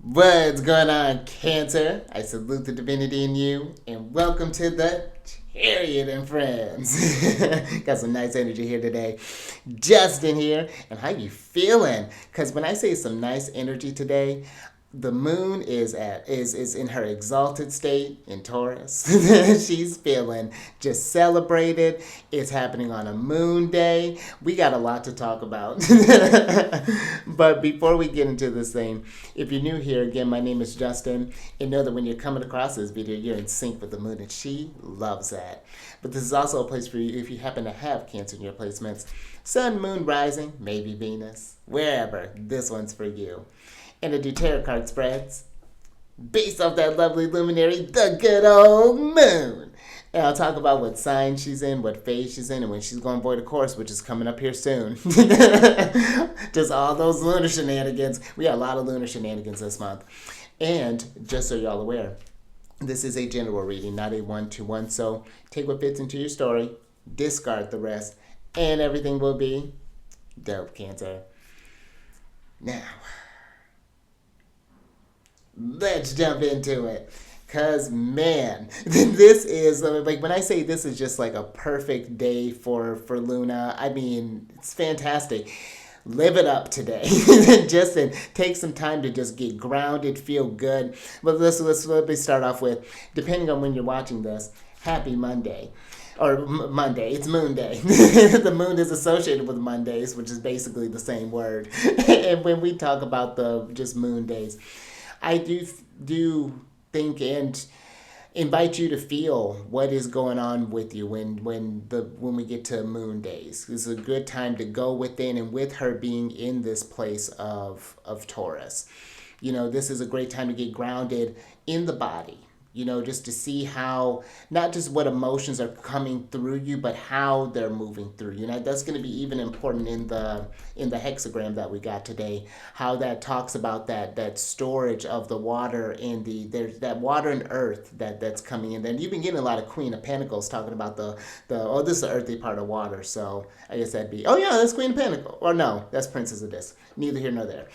What's going on, Cancer? I salute the divinity in you, and welcome to the Chariot Friends. Got some nice energy here today. Justin here, and how you feeling? Because when I say some nice energy today, the moon is in her exalted state in Taurus. She's feeling just celebrated. It's happening on a moon day. We got a lot to talk about. But before we get into this thing, if you're new here, again, my name is Justin, and know that when you're coming across this video, you're in sync with the moon, and she loves that. But this is also a place for you if you happen to have Cancer in your placements. Sun, moon, rising, maybe Venus, wherever. This one's for you. And I do tarot card spreads based off that lovely luminary, the good old moon. And I'll talk about what sign she's in, what phase she's in, and when she's going void of course, which is coming up here soon. Just all those lunar shenanigans. We got a lot of lunar shenanigans this month. And just so y'all aware, this is a general reading, not a one-to-one. So take what fits into your story, discard the rest, and everything will be dope, Cancer. Now, let's jump into it. Cause man, this is like when I say this is just like a perfect day for Luna. I mean, it's fantastic. Live it up today. Just and take some time to just get grounded, feel good. But let me start off with, depending on when you're watching this, happy Monday. Or Monday, it's Moon Day. The moon is associated with Mondays, which is basically the same word. And when we talk about the just moon days, I do think and invite you to feel what is going on with you when we get to moon days. It's a good time to go within, and with her being in this place of Taurus, this is a great time to get grounded in the body. Just to see how, not just what emotions are coming through you, but how they're moving through you. Now, that's going to be even important in the hexagram that we got today, how that talks about that storage of the water and there's that water and earth that's coming in. Then you've been getting a lot of Queen of Pentacles talking about this is the earthy part of water. So I guess that'd be, oh yeah, that's Queen of Pentacles. Or no, that's Princess of Disc. Neither here nor there.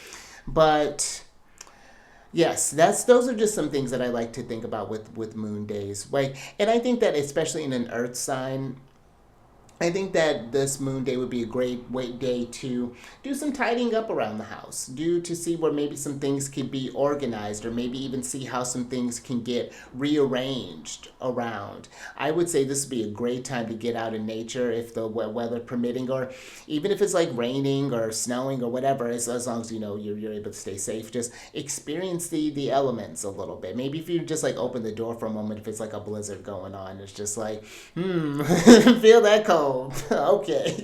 But yes, those are just some things that I like to think about with moon days. And I think that especially in an earth sign, I think that this moon day would be a great day to do some tidying up around the house, to see where maybe some things can be organized, or maybe even see how some things can get rearranged around. I would say this would be a great time to get out in nature if the weather permitting, or even if it's like raining or snowing or whatever, as long as you're able to stay safe. Just experience the elements a little bit. Maybe if you just like open the door for a moment, if it's like a blizzard going on, it's just like, feel that cold. Okay.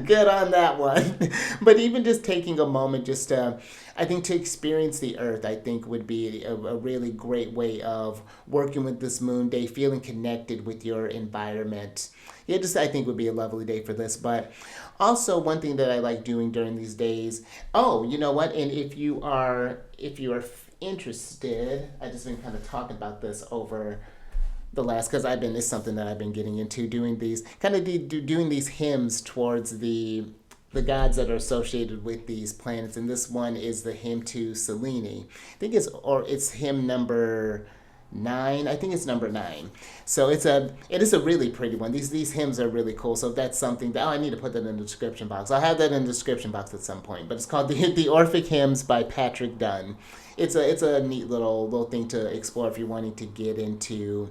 Good on that one. But even just taking a moment just I think to experience the earth, I think would be a really great way of working with this moon day, feeling connected with your environment. Yeah, just I think would be a lovely day for this. But also one thing that I like doing during these days, oh, you know what? And if you are interested, I just been kind of talking about this over the last, because it's something that I've been getting into, doing these doing these hymns towards the gods that are associated with these planets. And this one is the hymn to Selene. I think it's hymn number 9. I think it's number 9. So it is a really pretty one. These hymns are really cool. So if that's something that, I need to put that in the description box. I'll have that in the description box at some point. But it's called the Orphic Hymns by Patrick Dunn. It's a neat little thing to explore if you're wanting to get into,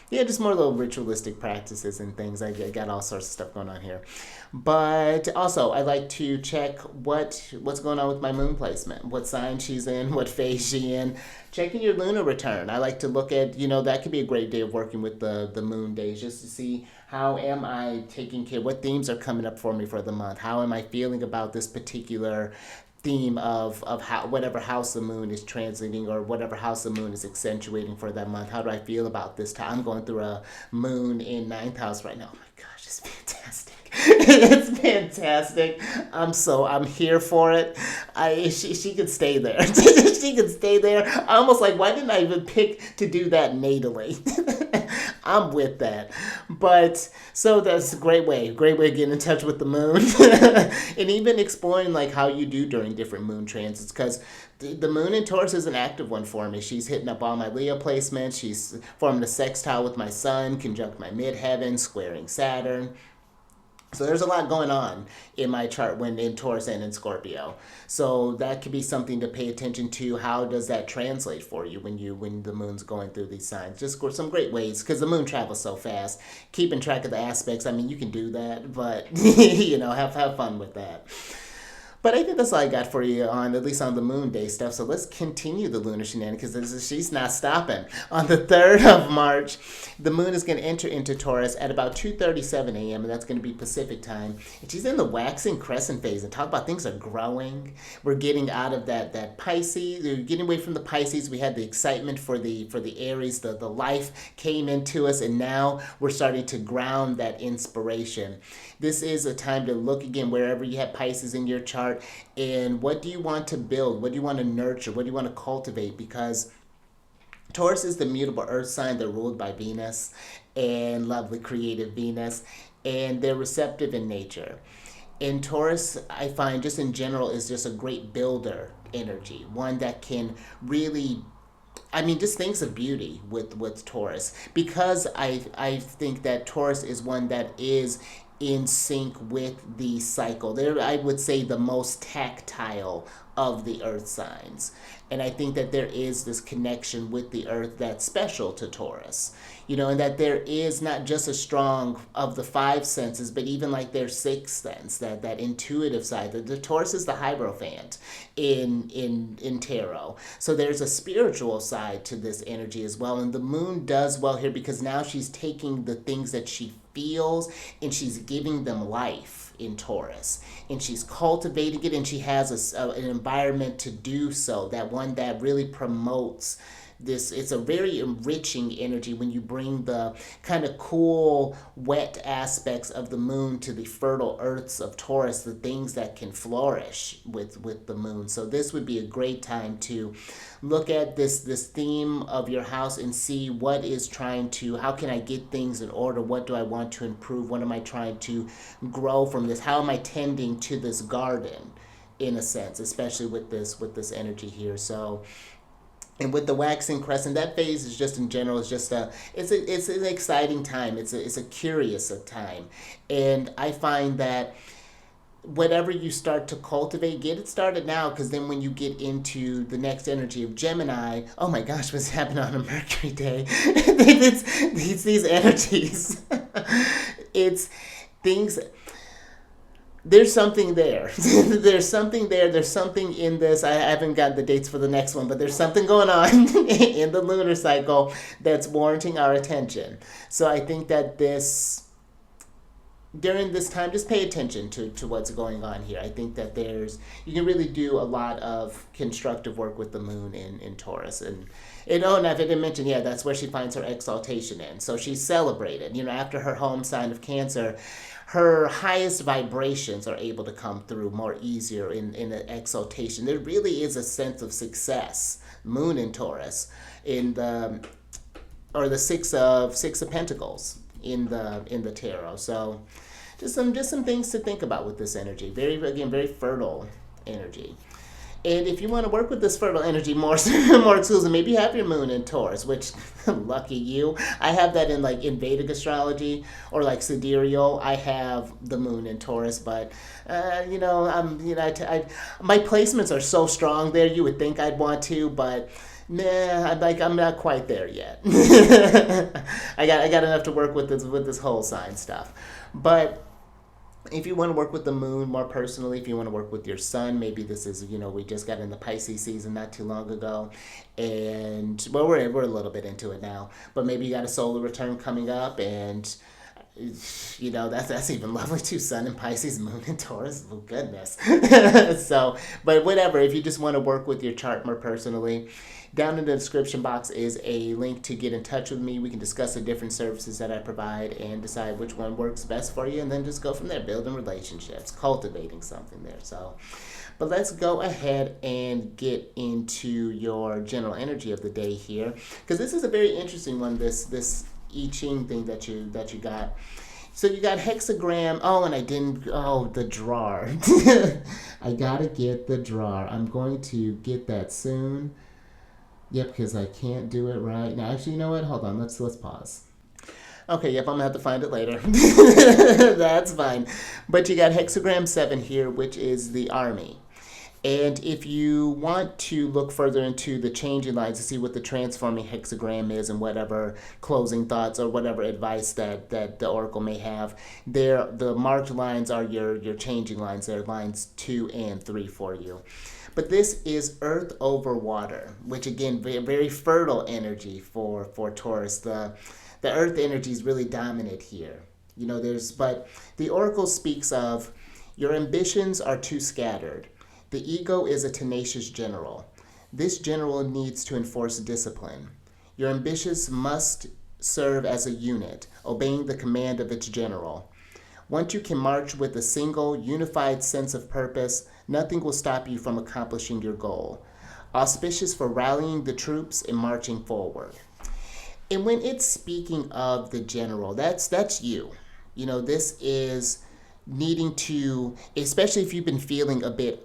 just more little ritualistic practices and things. I got all sorts of stuff going on here. But also, I like to check what's going on with my moon placement, what sign she's in, what phase she's in. Checking your lunar return. I like to look at, that could be a great day of working with the moon days, just to see how am I taking care, what themes are coming up for me for the month, how am I feeling about this particular theme of how, whatever house the moon is transiting, or whatever house the moon is accentuating for that month. How do I feel about this time? I'm going through a moon in 9th house right now. Oh my gosh, it's fantastic. It's fantastic. I'm here for it. She could stay there. She could stay there. I almost like, why didn't I even pick to do that natally? I'm with that. But so that's a great way to get in touch with the moon. And even exploring like how you do during different moon transits, because the moon in Taurus is an active one for me. She's hitting up all my Leo placements. She's forming a sextile with my sun, conjunct my midheaven, squaring Saturn. So there's a lot going on in my chart when in Taurus and in Scorpio. So that could be something to pay attention to. How does that translate for you when the moon's going through these signs? Just some great ways, because the moon travels so fast. Keeping track of the aspects, I mean, you can do that, but have fun with that. But I think that's all I got for you on, at least on the moon day stuff. So let's continue the lunar shenanigans, because she's not stopping. On the 3rd of March, the moon is going to enter into Taurus at about 2:37 a.m., and that's going to be Pacific time. And she's in the waxing crescent phase, and talk about things are growing. We're getting out of that Pisces. We're getting away from the Pisces. We had the excitement for the Aries. The life came into us, and now we're starting to ground that inspiration. This is a time to look again wherever you have Pisces in your chart, and what do you want to build? What do you want to nurture? What do you want to cultivate? Because Taurus is the mutable earth sign. They're ruled by Venus, and lovely creative Venus, and they're receptive in nature. And Taurus, I find just in general, is just a great builder energy, one that can really, I mean, just things of beauty with Taurus, because I think that Taurus is one that is in sync with the cycle. They're, I would say, the most tactile of the earth signs. And I think that there is this connection with the earth that's special to Taurus. And that there is not just a strong of the five senses, but even like their sixth sense, that intuitive side. The Taurus is the Hierophant in tarot. So there's a spiritual side to this energy as well. And the moon does well here, because now she's taking the things that she feels and she's giving them life in Taurus, and she's cultivating it, and she has an environment to do so, that one that really promotes this. It's a very enriching energy when you bring the kind of cool, wet aspects of the moon to the fertile earths of Taurus, the things that can flourish with the moon. So this would be a great time to look at this theme of your house and see what is trying to, how can I get things in order? What do I want to improve? What am I trying to grow from this? How am I tending to this garden, in a sense, especially with this energy here? So, and with the waxing crescent, that phase is just in general is just it's an exciting time. It's a curious time, and I find that whatever you start to cultivate, get it started now, because then when you get into the next energy of Gemini, oh my gosh, what's happening on a Mercury day? It's these energies. It's things. There's something there. There's something there. There's something in this. I haven't got the dates for the next one, but there's something going on in the lunar cycle that's warranting our attention. So I think that during this time, just pay attention to what's going on here. I think that you can really do a lot of constructive work with the moon in Taurus. And if I didn't mention, yeah, that's where she finds her exaltation in. So she's celebrated. After her home sign of Cancer, her highest vibrations are able to come through more easier in an exaltation. There really is a sense of success. Moon in Taurus, the six of Pentacles in the tarot. So just some things to think about with this energy. Very fertile energy. And if you want to work with this fertile energy more exclusive, maybe you have your moon in Taurus, which, lucky you. I have that in Vedic astrology, or like sidereal. I have the moon in Taurus, but my placements are so strong there. You would think I'd want to, but nah, I'm not quite there yet. I got enough to work with this whole sign stuff, but if you want to work with the moon more personally, if you want to work with your sun, maybe this is, we just got in the Pisces season not too long ago, and well, we're a little bit into it now, but maybe you got a solar return coming up, and that's even lovely too. Sun in Pisces, moon in Taurus. Oh goodness. So, but whatever. If you just want to work with your chart more personally, down in the description box is a link to get in touch with me. We can discuss the different services that I provide and decide which one works best for you, and then just go from there, building relationships, cultivating something there. So, but let's go ahead and get into your general energy of the day here, because this is a very interesting one. This I Ching thing that you got. So you got hexagram. Oh, and I didn't. Oh, the drawer. I gotta get the drawer. I'm going to get that soon. Yep, because I can't do it right now. Actually, you know what? Hold on. Let's pause. Okay, yep, I'm gonna have to find it later. That's fine. But you got hexagram 7 here, which is the army. And if you want to look further into the changing lines to see what the transforming hexagram is and whatever closing thoughts or whatever advice that the oracle may have, there the marked lines are your changing lines. They're lines 2 and 3 for you. But this is earth over water, which again, very fertile energy for Taurus. The earth energy is really dominant here. But the oracle speaks of your ambitions are too scattered. The ego is a tenacious general. This general needs to enforce discipline. Your ambitions must serve as a unit, obeying the command of its general. Once you can march with a single, unified sense of purpose, nothing will stop you from accomplishing your goal. Auspicious for rallying the troops and marching forward. And when it's speaking of the general, that's you. This is needing to, especially if you've been feeling a bit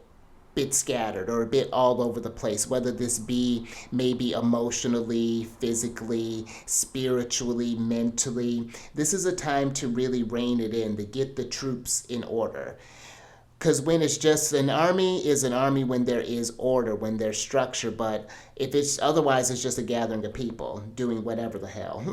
scattered or a bit all over the place, whether this be maybe emotionally, physically, spiritually, mentally. This is a time to really rein it in, to get the troops in order. Because when it's just an army is an army when there is order, when there's structure, but if it's otherwise, it's just a gathering of people doing whatever the hell.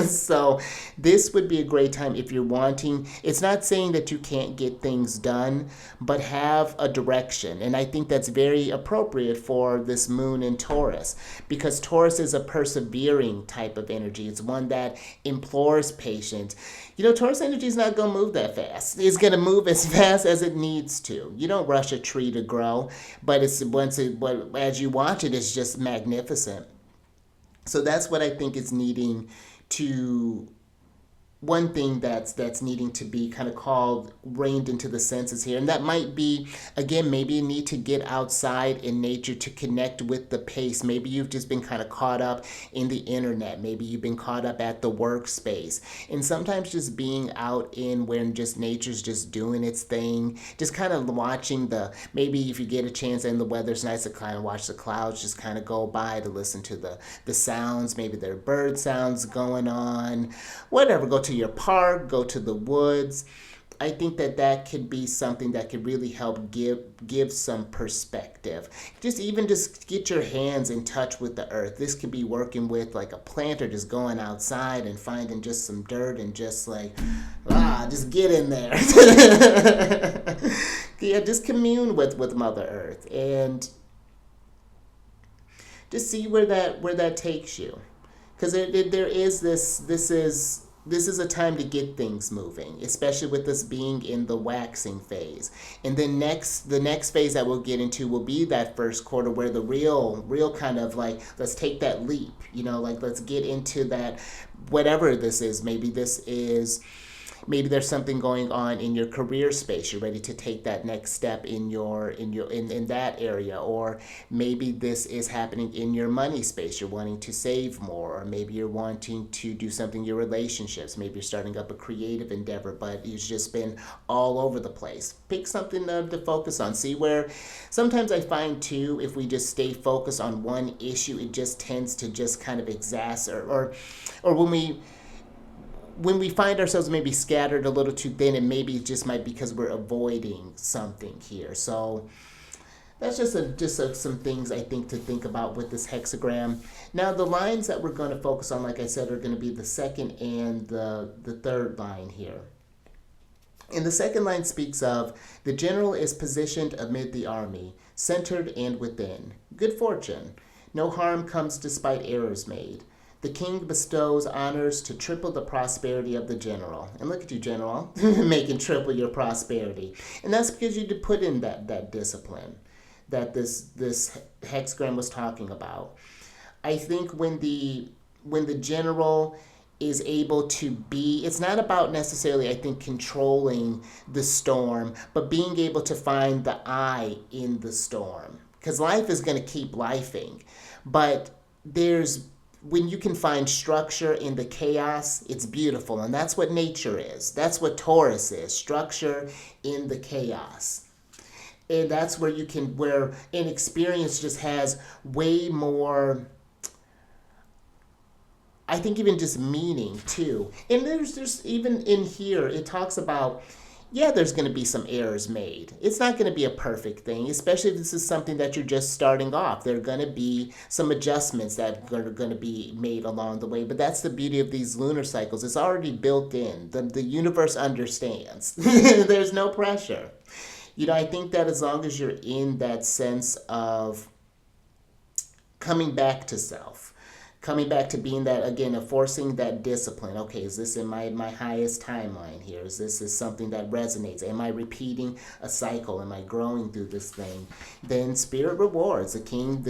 So this would be a great time if you're wanting. It's not saying that you can't get things done, but have a direction. And I think that's very appropriate for this moon in Taurus, because Taurus is a persevering type of energy. It's one that implores patience. Taurus energy is not going to move that fast. It's going to move as fast as it needs to. You don't rush a tree to grow, but as you watch it, it's just magnificent. So that's what I think is needing to. One thing that's needing to be kind of called reined into the senses here, and that might be, again, maybe you need to get outside in nature to connect with the pace. Maybe you've just been kind of caught up in the internet. Maybe you've been caught up at the workspace, and sometimes just being out in when just nature's just doing its thing, just kind of watching maybe if you get a chance and the weather's nice, to kind of watch the clouds just kind of go by, to listen to the sounds. Maybe there are bird sounds going on, whatever. Go to your park, go to the woods. I think that could be something that could really help give some perspective. Just get your hands in touch with the earth. This could be working with like a planter, just going outside and finding just some dirt and just like, just get in there. Yeah, just commune with Mother Earth and just see where that takes you. Because there is this is a time to get things moving, especially with us being in the waxing phase. And then the next phase that we'll get into will be that first quarter, where the real kind of like, let's take that leap, let's get into that, whatever this is. Maybe there's something going on in your career space. You're ready to take that next step in that area. Or maybe this is happening in your money space. You're wanting to save more, or maybe you're wanting to do something in your relationships. Maybe you're starting up a creative endeavor, but it's just been all over the place. Pick something to focus on. See where, sometimes I find too, if we just stay focused on one issue, it just tends to just kind of exacerbate, or when we find ourselves maybe scattered a little too thin, and maybe it just might be because we're avoiding something here. So that's just some things I think to think about with this hexagram. Now the lines that we're going to focus on, like I said, are going to be the second and the third line here. And the second line speaks of, the general is positioned amid the army, centered and within. Good fortune. No harm comes despite errors made. The king bestows honors to triple the prosperity of the general. And look at you, general, making triple your prosperity. And that's because you did put in that discipline that this hexagram was talking about. I think when the general is able to be, it's not about necessarily, I think, controlling the storm, but being able to find the eye in the storm. Because life is going to keep lifing. But there's when you can find structure in the chaos, it's beautiful. And that's what nature is. That's what Taurus is, structure in the chaos. And that's where you can, where an experience just has way more, I think, even just meaning too. And there's even in here, it talks about, yeah, there's going to be some errors made. It's not going to be a perfect thing, especially if this is something that you're just starting off. There are going to be some adjustments that are going to be made along the way. But that's the beauty of these lunar cycles. It's already built in. The universe understands. There's no pressure. I think that as long as you're in that sense of coming back to self, coming back to being that, again, of forcing that discipline. Okay, is this in my highest timeline here? Is something that resonates? Am I repeating a cycle? Am I growing through this thing? Then spirit rewards. The king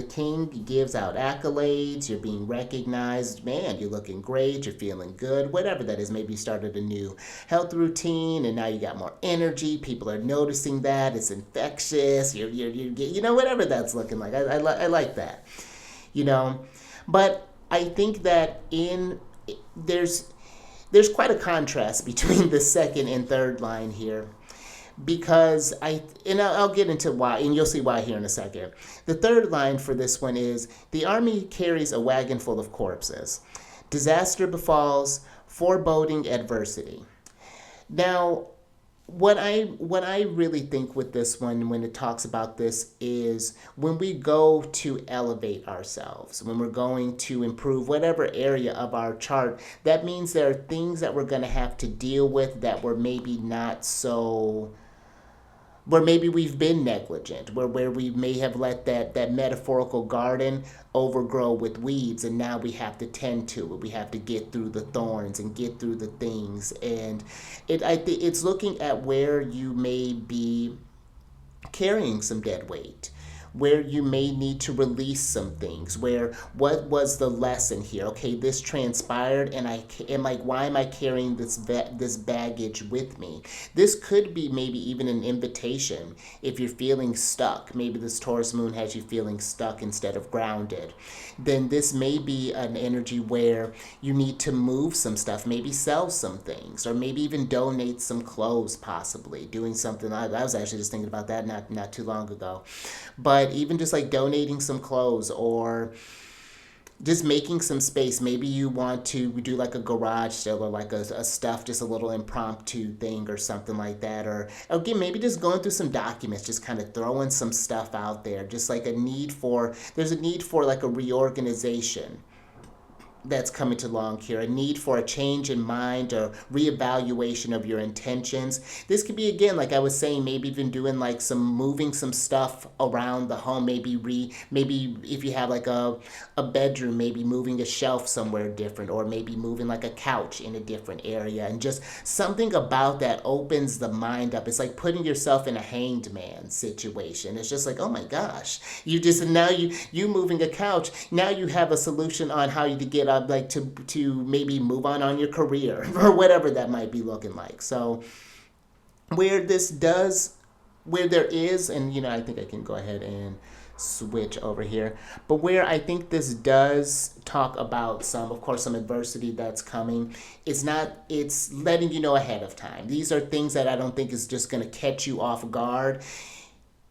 gives out accolades. You're being recognized. Man, you're looking great. You're feeling good. Whatever that is. Maybe you started a new health routine and now you got more energy. People are noticing that. It's infectious. You're whatever that's looking like. I like that. But I think that there's quite a contrast between the second and third line here, because I'll get into why, and you'll see why here in a second. The third line for this one is the army carries a wagon full of corpses. Disaster befalls, foreboding adversity. Now, what I really think with this one, when it talks about this, is when we go to elevate ourselves, when we're going to improve whatever area of our chart, that means there are things that we're going to have to deal with that were maybe not so, where maybe we've been negligent, where we may have let that metaphorical garden overgrow with weeds, and now we have to tend to it. We have to get through the thorns and get through the things. And it's looking at where you may be carrying some dead weight, where you may need to release some things, where what was the lesson here? Okay, this transpired, and why am I carrying this baggage with me? This could be maybe even an invitation if you're feeling stuck. Maybe this Taurus moon has you feeling stuck instead of grounded. Then this may be an energy where you need to move some stuff, maybe sell some things, or maybe even donate some clothes, possibly doing something. I was actually just thinking about that not too long ago. But even just like donating some clothes, or just making some space. Maybe you want to do like a garage sale, or like a stuff, just a little impromptu thing or something like that. Or again, maybe just going through some documents, just kind of throwing some stuff out there. Just like there's a need for like a reorganization that's coming along here, a need for a change in mind or reevaluation of your intentions. This could be, again, like I was saying, maybe even doing like moving some stuff around the home. Maybe if you have like a bedroom, maybe moving a shelf somewhere different, or maybe moving like a couch in a different area. And just something about that opens the mind up. It's like putting yourself in a hanged man situation. It's just like, oh my gosh, now you moving a couch, now you have a solution on how you to get like to maybe move on your career or whatever that might be looking like. So where there is, and I think I can go ahead and switch over here, but where I think this does talk about some adversity that's coming, it's letting you know ahead of time. These are things that I don't think is just going to catch you off guard.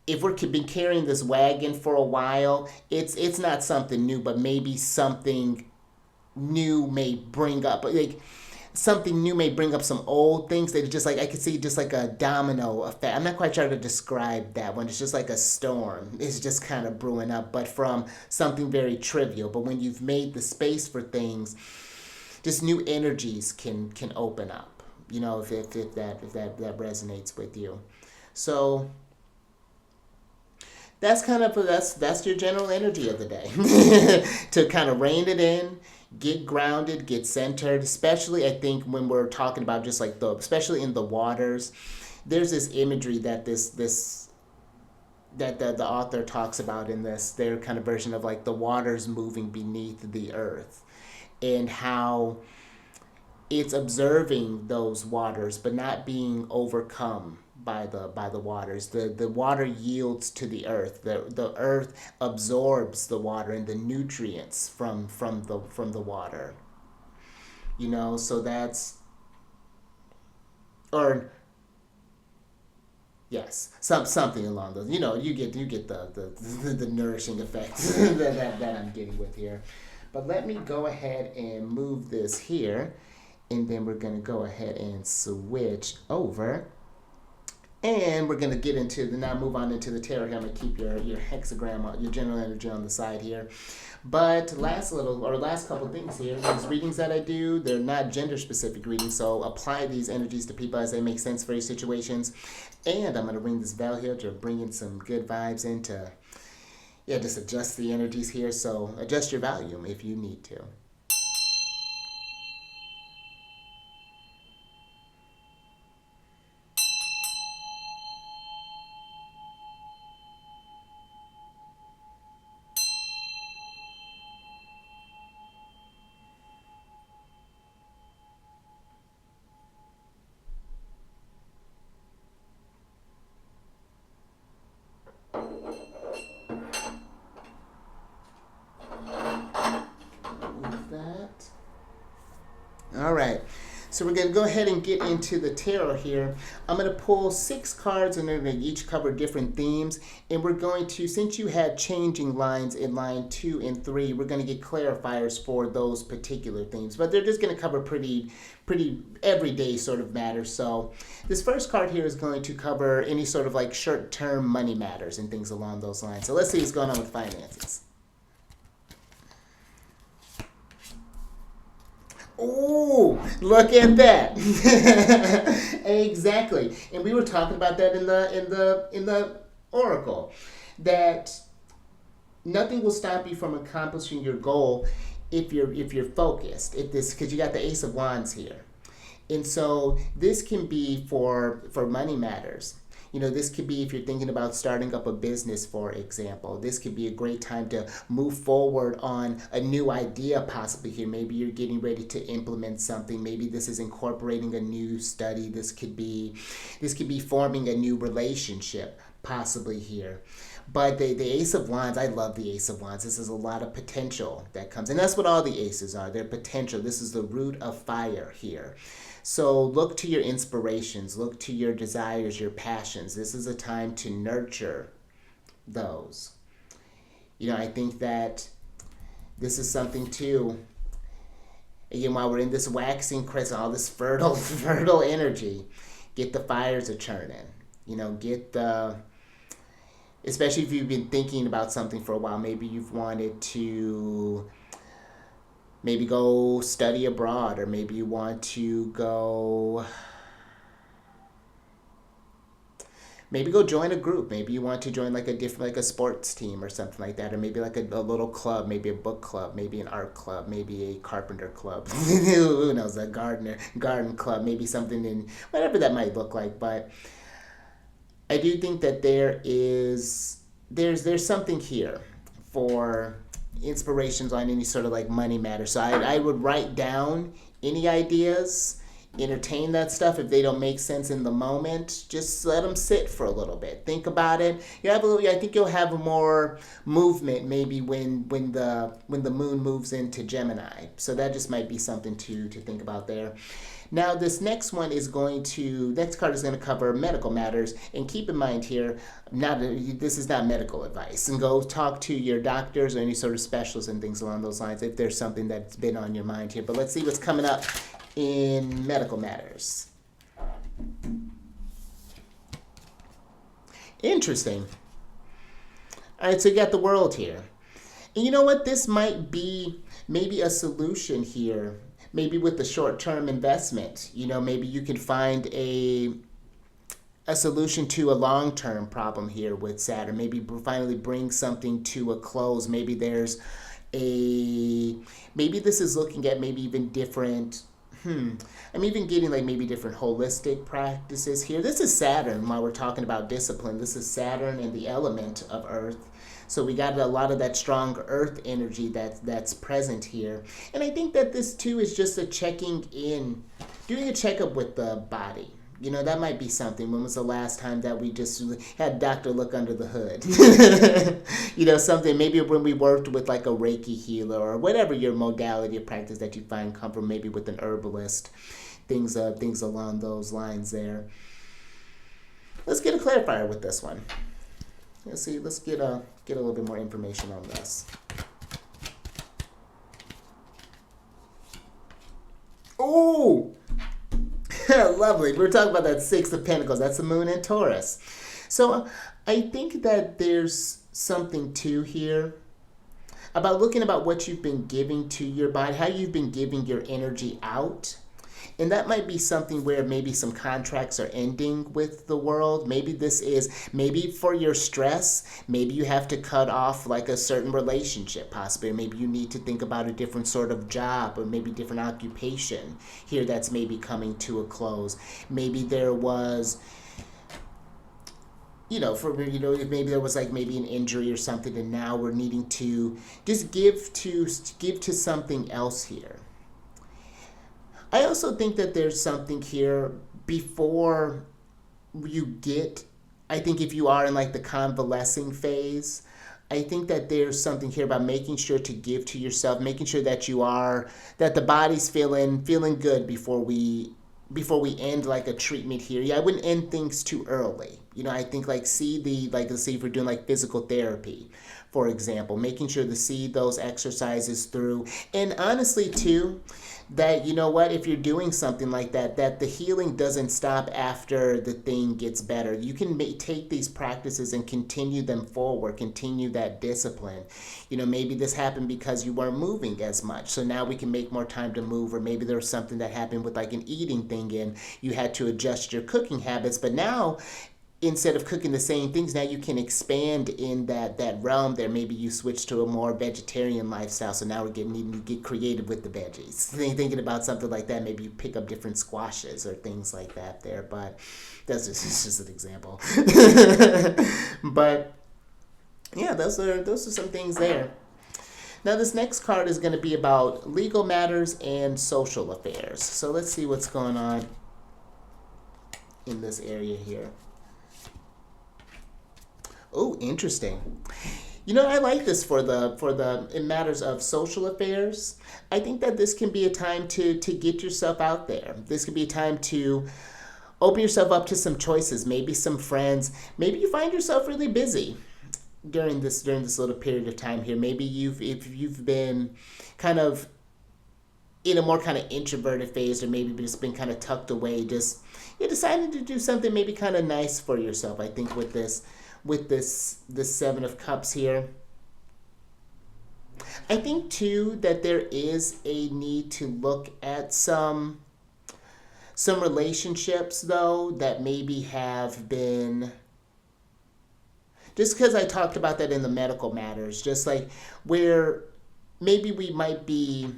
If we've been carrying this wagon for a while, it's not something new, but maybe something new may bring up some old things that are just like, I could see just like a domino effect. I'm not quite sure how to describe that one. It's just like a storm. It's just kind of brewing up, but from something very trivial. But when you've made the space for things, just new energies can open up. If that resonates with you. So that's that's your general energy of the day. To kind of rein it in, get grounded, get centered, especially I think when we're talking about just like especially in the waters, there's this imagery that that the author talks about in their kind of version of like the waters moving beneath the earth, and how it's observing those waters but not being overcome by the waters. The water yields to the earth. The earth absorbs the water and the nutrients from the water. So that's, or yes, something along those. You get the nourishing effect that I'm getting with here. But let me go ahead and move this here, and then we're gonna go ahead and switch over. And we're going to get into now move on into the tarot here. I'm going to keep your hexagram, your general energy on the side here. But last couple things here, these readings that I do, they're not gender specific readings, so apply these energies to people as they make sense for your situations. And I'm going to ring this bell here to bring in some good vibes into, just adjust the energies here. So adjust your volume if you need to. All right, so we're going to go ahead and get into the tarot here. I'm going to pull 6 cards, and they're going to each cover different themes. And we're going to, since you had changing lines in line 2 and 3, we're going to get clarifiers for those particular themes. But they're just going to cover pretty everyday sort of matters. So this first card here is going to cover any sort of like short-term money matters and things along those lines. So let's see what's going on with finances. Oh, look at that. Exactly. And we were talking about that in the oracle, that nothing will stop you from accomplishing your goal if you're focused. Because you got the Ace of Wands here. And so this can be for money matters. This could be if you're thinking about starting up a business, for example. This could be a great time to move forward on a new idea possibly here. Maybe you're getting ready to implement something. Maybe this is incorporating a new study. This could be forming a new relationship possibly here. But the Ace of Wands, I love the Ace of Wands. This is a lot of potential that comes. And that's what all the aces are. They're potential. This is the root of fire here. So look to your inspirations, look to your desires, your passions. This is a time to nurture those. I think that this is something too. Again, while we're in this waxing crescent, all this fertile energy, get the fires a churning. Especially if you've been thinking about something for a while. Maybe you've wanted to go study abroad, or maybe you want to go join a group. Maybe you want to join like a sports team or something like that, or maybe like a little club, maybe a book club, maybe an art club, maybe a carpenter club, who knows, a garden club, maybe something in whatever that might look like. But I do think that there's something here for inspirations on any sort of like money matter. So I would write down any ideas, entertain that stuff. If they don't make sense in the moment, just let them sit for a little bit. Think about it. I think you'll have more movement maybe when the moon moves into Gemini. So that just might be something to think about there. Now, this next card is going to cover medical matters. And keep in mind here, this is not medical advice. And go talk to your doctors or any sort of specialists and things along those lines if there's something that's been on your mind here. But let's see what's coming up in medical matters. Interesting. All right, so you got the World here. And you know what? This might be maybe a solution here. Maybe with the short-term investment, maybe you can find a solution to a long-term problem here with Saturn. Maybe finally bring something to a close. Maybe maybe this is looking at maybe even different, I'm even getting like maybe different holistic practices here. This is Saturn while we're talking about discipline. This is Saturn and the element of Earth. So we got a lot of that strong earth energy that's present here. And I think that this too is just a checking in, doing a checkup with the body, You know, that might be something. When was the last time that we just had doctor look under the hood? You know, something maybe when we worked with like a Reiki healer or whatever your modality of practice that you find comfort, maybe with an herbalist, things along those lines there. Let's get a clarifier with this one. Let's see. Let's get a little bit more information on this. Oh, lovely. We were talking about that Six of Pentacles. That's the moon in Taurus. So I think that there's something too here about looking about what you've been giving to your body, how you've been giving your energy out. And that might be something where maybe some contracts are ending with the world. Maybe this is, maybe for your stress, maybe you have to cut off like a certain relationship possibly. Or maybe you need to think about a different sort of job or maybe different occupation here that's maybe coming to a close. Maybe there was, you know, maybe there was like maybe an injury or something and now we're needing to just give to something else here. I also think that there's something here before you get, I think if you are in like the convalescing phase, I think that there's something here about making sure to give to yourself, making sure that that the body's feeling good before we end like a treatment here. Yeah, I wouldn't end things too early. You know, I think like let's see if we're doing like physical therapy, for example, making sure to see those exercises through. And honestly too, that, you know what, if you're doing something like that, that the healing doesn't stop after the thing gets better. You can take these practices and continue them forward, continue that discipline. You know, maybe this happened because you weren't moving as much, so now we can make more time to move. Or maybe there was something that happened with like an eating thing and you had to adjust your cooking habits, but now instead of cooking the same things, now you can expand in that realm there. Maybe you switch to a more vegetarian lifestyle, so now we're needing to get creative with the veggies. Thinking about something like that, maybe you pick up different squashes or things like that there, but that's just an example. But yeah, those are some things there. Now this next card is going to be about legal matters and social affairs. So let's see what's going on in this area here. Oh, interesting. You know, I like this for in matters of social affairs. I think that this can be a time to get yourself out there. This could be a time to open yourself up to some choices, maybe some friends. Maybe you find yourself really busy during this little period of time here. Maybe if you've been kind of in a more kind of introverted phase, or maybe just been kind of tucked away, just you decided to do something maybe kind of nice for yourself. I think with this Seven of Cups here, I think too that there is a need to look at some relationships though that maybe have been, just because I talked about that in the medical matters, just like where maybe we might be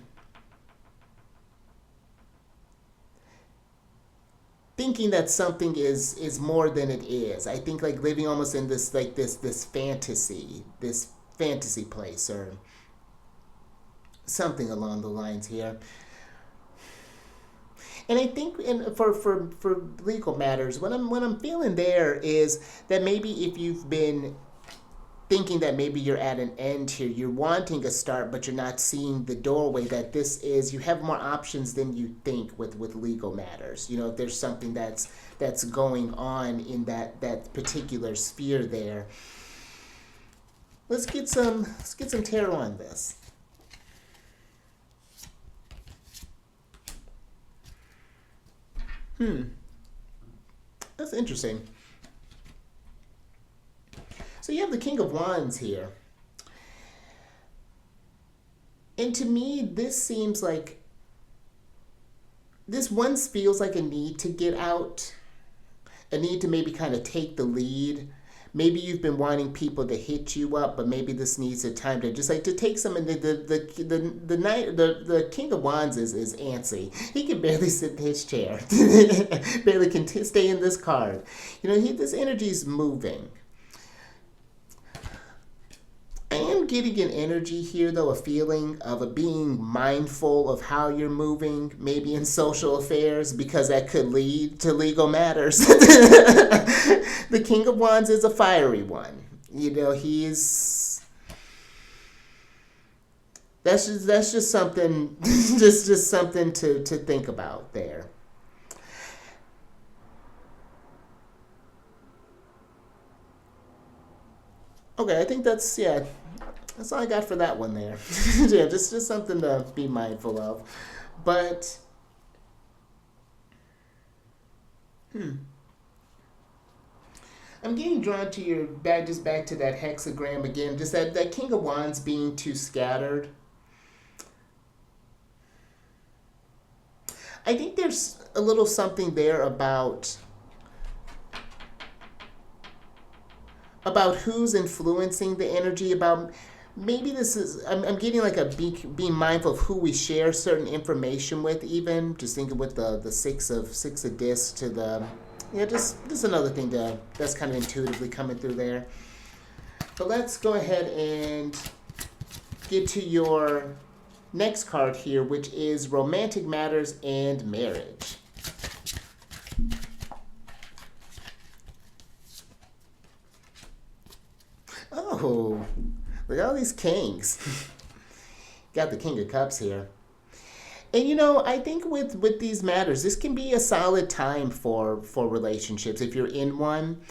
thinking that something is more than it is. I think like living almost in this like this fantasy place or something along the lines here. And I think for legal matters, what I'm feeling there is that maybe if you've been thinking that maybe you're at an end here, you're wanting a start, but you're not seeing the doorway, that you have more options than you think with legal matters. You know, if there's something that's going on in that particular sphere there. Let's get some tarot on this. That's interesting. So you have the King of Wands here. And to me, this seems like, this once feels like a need to get out, a need to maybe kind of take the lead. Maybe you've been wanting people to hit you up, but maybe this needs a time to just like to take some. The King of Wands is antsy. He can barely sit in his chair, barely can stay in this card. You know, this energy is moving. I am getting an energy here, though, a feeling of a being mindful of how you're moving, maybe in social affairs, because that could lead to legal matters. The King of Wands is a fiery one. You know, that's just something just something to think about there. Okay, I think that's all I got for that one there. Yeah, just something to be mindful of. But I'm getting drawn to your back to that hexagram again, just that King of Wands being too scattered. I think there's a little something there about who's influencing the energy, about maybe this is I'm getting like being mindful of who we share certain information with, even just thinking with the six of discs to the, yeah, just another thing that's kind of intuitively coming through there. But let's go ahead and get to your next card here, which is romantic matters and marriage. Oh, look at all these kings. Got the King of Cups here. And I think with these matters, this can be a solid time for relationships. If you're in one,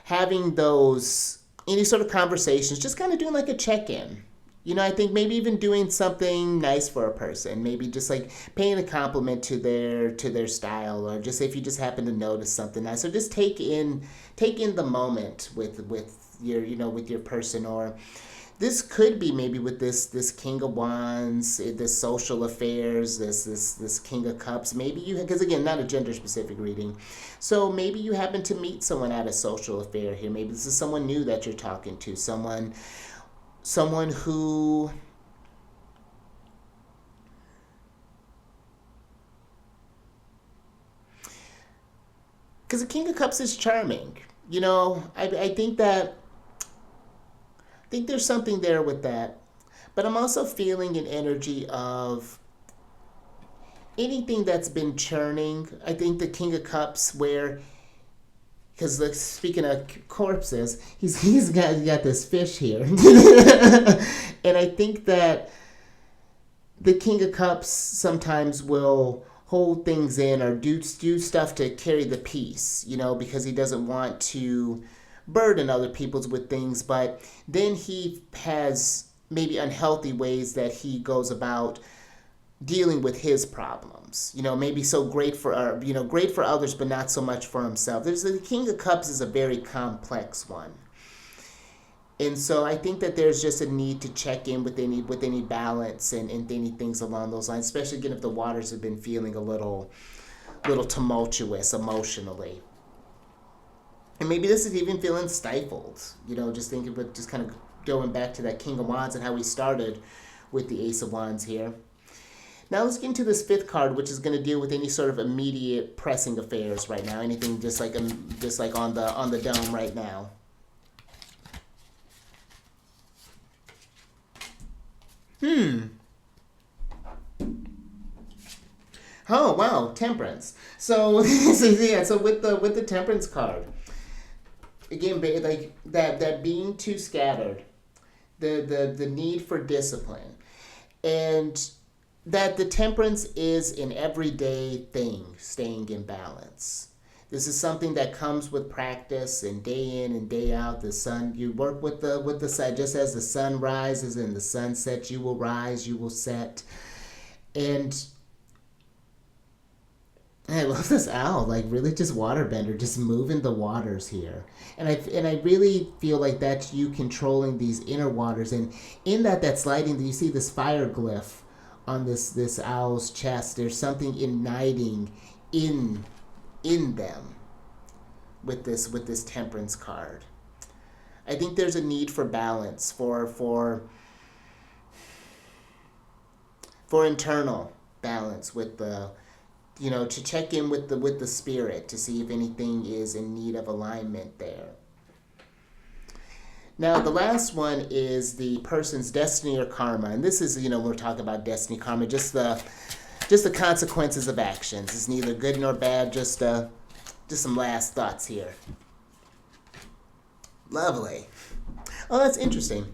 having those any sort of conversations, just kind of doing like a check-in. I think maybe even doing something nice for a person, maybe just like paying a compliment to their style, or just if you just happen to notice something nice, or just take in the moment with your person. Or this could be maybe with this King of Wands, this social affairs, this King of Cups. Maybe because again, not a gender specific reading, so maybe you happen to meet someone at a social affair here. Maybe this is someone new that you're talking to, someone who because the King of Cups is charming. I think there's something there with that. But I'm also feeling an energy of anything that's been churning. I think the King of Cups, where, because like, speaking of corpses, he's got this fish here, and I think that the King of Cups sometimes will hold things in or do stuff to carry the peace, because he doesn't want to burden other people's with things, but then he has maybe unhealthy ways that he goes about dealing with his problems. Maybe so great for great for others, but not so much for himself. The King of Cups is a very complex one. And so I think that there's just a need to check in with any balance and any things along those lines, especially again if the waters have been feeling a little tumultuous emotionally. And maybe this is even feeling stifled, just thinking, but just kind of going back to that King of Wands and how we started with the Ace of Wands here. Now let's get into this fifth card, which is going to deal with any sort of immediate pressing affairs right now. Anything just like on the dome right now. Oh wow, Temperance. So so with the Temperance card, again, like that being too scattered, the need for discipline, and that the Temperance is an everyday thing, staying in balance. This is something that comes with practice and day in and day out. The sun, you work with the sun, just as the sun rises and the sun sets, you will rise, you will set. And I love this owl, like really just waterbender, just moving the waters here. And I really feel like that's you controlling these inner waters. And in that's lighting, you see this fire glyph on this owl's chest. There's something igniting in them with this Temperance card. I think there's a need for balance, for internal balance with the to check in with the spirit to see if anything is in need of alignment there. Now, the last one is the person's destiny or karma. And this is, we're talking about destiny, karma, just the consequences of actions. It's neither good nor bad, just some last thoughts here. Lovely. Oh, that's interesting.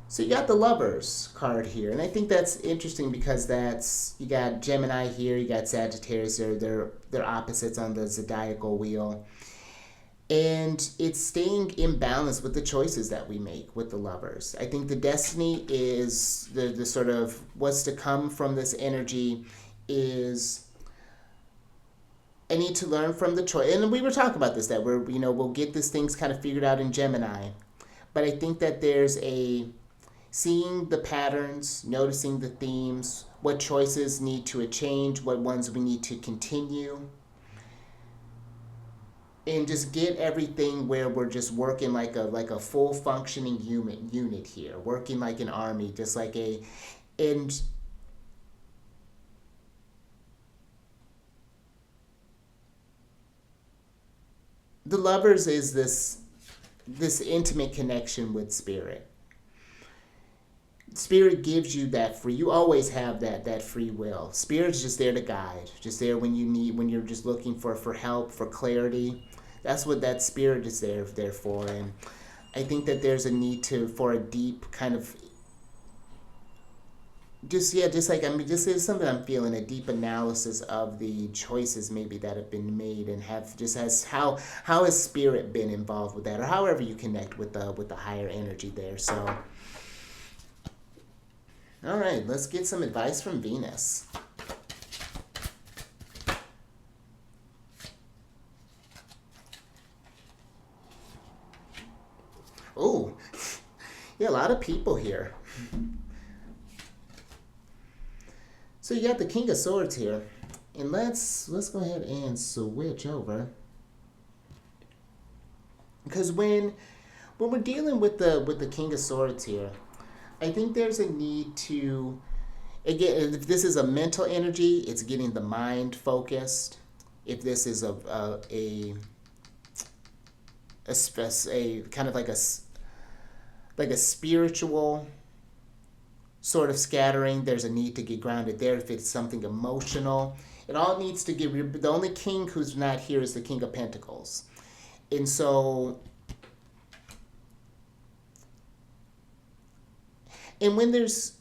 So you got the Lovers card here, and I think that's interesting because you got Gemini here, you got Sagittarius. They're opposites on the zodiacal wheel, and it's staying in balance with the choices that we make with the Lovers. I think the destiny is the sort of what's to come from this energy is. I need to learn from the choice, and we were talking about this, that we'll get these things kind of figured out in Gemini, but I think that there's seeing the patterns, noticing the themes, what choices need to change, what ones we need to continue, and just get everything where we're just working like a full functioning unit here, working like an army, just like and the Lovers is this intimate connection with spirit. Spirit gives you that free. You always have that free will. Spirit's just there to guide, just there when you're just looking for help, for clarity. That's what that spirit is there for. And I think that there's a need for a deep kind of this is something I'm feeling, a deep analysis of the choices maybe that have been made, and how has spirit been involved with that, or however you connect with the higher energy there. So all right, let's get some advice from Venus. Oh, yeah, a lot of people here. So you got the King of Swords here, and let's go ahead and switch over, because when we're dealing with the King of Swords here, I think there's a need to, again, if this is a mental energy, it's getting the mind focused. If this is a kind of like a spiritual sort of scattering, there's a need to get grounded there. If it's something emotional, it all needs to get. The only king who's not here is the King of Pentacles, and so. And when there's,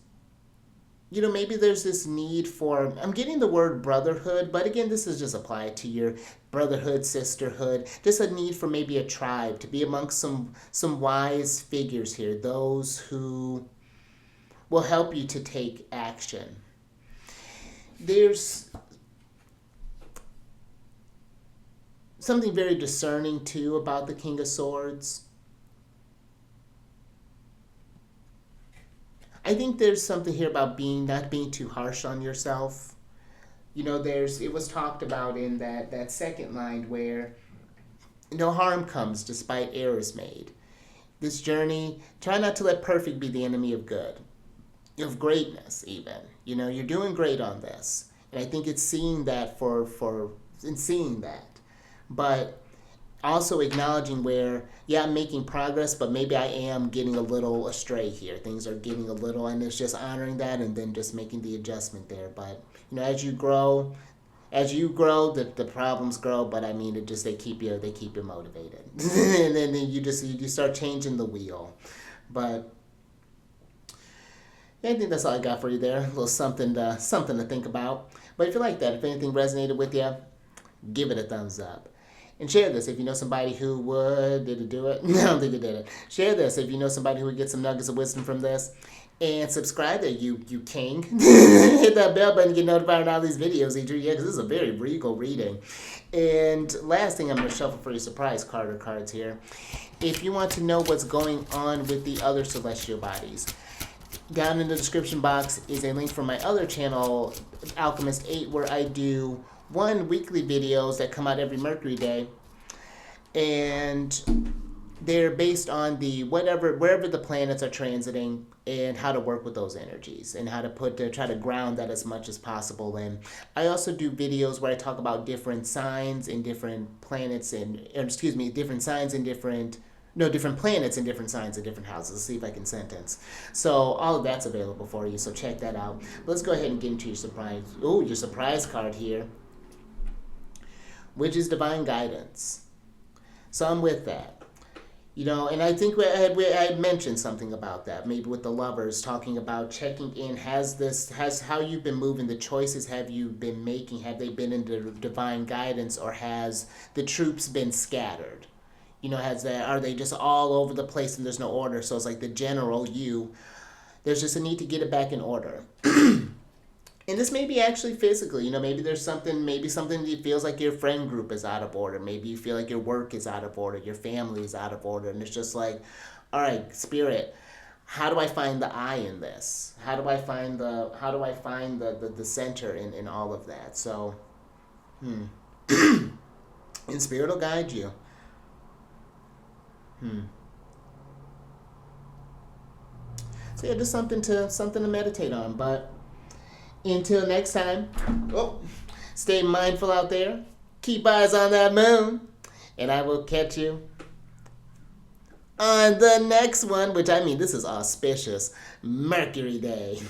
maybe there's this need for, I'm getting the word brotherhood, but again, this is just applied to your brotherhood, sisterhood, just a need for maybe a tribe, to be amongst some wise figures here, those who will help you to take action. There's something very discerning, too, about the King of Swords. I think there's something here about not being too harsh on yourself. It was talked about in that second line where no harm comes despite errors made. This journey, try not to let perfect be the enemy of good, of greatness even. You're doing great on this. And I think it's seeing that seeing that. But also acknowledging where, yeah, I'm making progress, but maybe I am getting a little astray here. Things are getting a little, and it's just honoring that and then just making the adjustment there. But, as you grow, the problems grow, but I mean, they keep you motivated. And then you start changing the wheel. But yeah, I think that's all I got for you there. A little something to think about. But if you like that, if anything resonated with you, give it a thumbs up. And share this if you know somebody who would. Did it do it? I don't think it did it. Share this if you know somebody who would get some nuggets of wisdom from this. And subscribe there, you king. Hit that bell button to get notified on all these videos each week. Yeah, because this is a very regal reading. And last thing, I'm going to shuffle for your surprise card or cards here. If you want to know what's going on with the other celestial bodies, down in the description box is a link for my other channel, Alchemist 8, where I do weekly videos that come out every Mercury day, and they're based on wherever the planets are transiting and how to work with those energies and how to try to ground that as much as possible. And I also do videos where I talk about different signs and different planets different signs and different No, different planets in different signs and different houses. Let's see if I can sentence. So all of that's available for you. So check that out. Let's go ahead and get into your surprise. Oh, your surprise card here, which is divine guidance. So I'm with that. You know, and I think I had mentioned something about that, maybe with the lovers, talking about checking in. Has how you've been moving, the choices have you been making, have they been in the divine guidance, or has the troops been scattered? You know, are they just all over the place and there's no order? So it's like the general, there's just a need to get it back in order. And this may be actually physically, you know, maybe something that feels like your friend group is out of order. Maybe you feel like your work is out of order, your family is out of order. And it's just like, all right, spirit, how do I find the I in this? How do I find the center in all of that? So, and spirit will guide you. So yeah, just something to meditate on. But until next time, stay mindful out there. Keep eyes on that moon. And I will catch you on the next one, which I mean, this is auspicious Mercury Day.